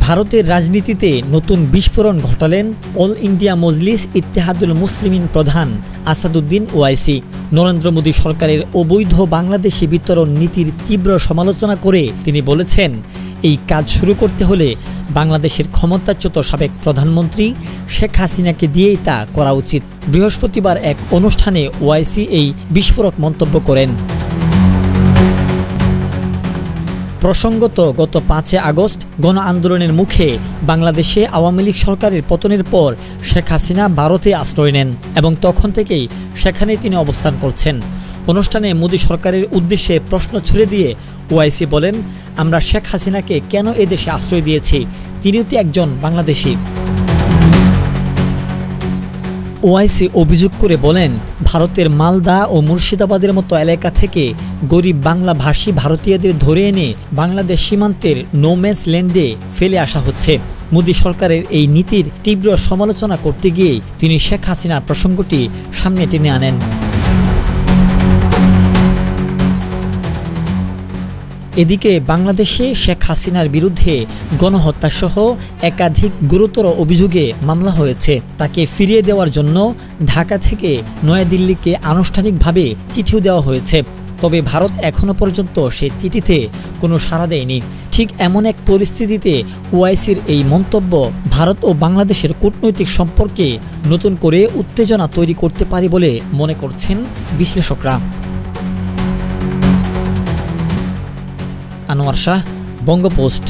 ভারতের রাজনীতিতে নতুন বিস্ফোরণ ঘটালেন অল ইন্ডিয়া মজলিস ইত্তেহাদুল মুসলিমিন প্রধান আসাদুদ্দিন ওয়াইসি। নরেন্দ্র মোদী সরকারের অবৈধ বাংলাদেশি বিতরণ নীতির তীব্র সমালোচনা করে তিনি বলেছেন, এই কাজ শুরু করতে হলে বাংলাদেশের ক্ষমতাচ্যুত সাবেক প্রধানমন্ত্রী শেখ হাসিনাকে দিয়েই তা করা উচিত। বৃহস্পতিবার এক অনুষ্ঠানে ওয়াইসি এই বিস্ফোরক মন্তব্য করেন। প্রসঙ্গত, গত 5 আগস্ট গণ আন্দোলনের মুখে বাংলাদেশে আওয়ামী লীগ সরকারের পতনের পর শেখ হাসিনা ভারতে আশ্রয় নেন এবং তখন থেকেই সেখানেই তিনি অবস্থান করছেন। অনুষ্ঠানে মোদী সরকারের উদ্দেশ্যে প্রশ্ন ছুড়ে দিয়ে ওয়াইসি বলেন, আমরা শেখ হাসিনাকে কেন এদেশে আশ্রয় দিয়েছি? তিনিও তো একজন বাংলাদেশি। ওয়াইসি অভিযোগ করে বলেন, ভারতের মালদা ও মুর্শিদাবাদের মতো এলাকা থেকে গরিব বাংলা ভাষী ভারতীয়দের ধরে এনে বাংলাদেশ সীমান্তের নোম্যান্স ল্যান্ডে ফেলে আসা হচ্ছে। মোদী সরকারের এই নীতির তীব্র সমালোচনা করতে গিয়ে তিনি শেখ হাসিনার প্রসঙ্গটি সামনে টেনে আনেন। এদিকে বাংলাদেশে শেখ হাসিনার বিরুদ্ধে গণহত্যাসহ একাধিক গুরুতর অভিযোগে মামলা হয়েছে। তাকে ফিরিয়ে দেওয়ার জন্য ঢাকা থেকে নয়াদিল্লিকে আনুষ্ঠানিকভাবে চিঠিও দেওয়া হয়েছে। তবে ভারত এখনও পর্যন্ত সে চিঠিতে কোনো সাড়া দেয়নি। ঠিক এমন এক পরিস্থিতিতে ওয়াইসির এই মন্তব্য ভারত ও বাংলাদেশের কূটনৈতিক সম্পর্কে নতুন করে উত্তেজনা তৈরি করতে পারে বলে মনে করছেন বিশ্লেষকরা। আনোয়ার শাহ, বঙ্গপোস্ট।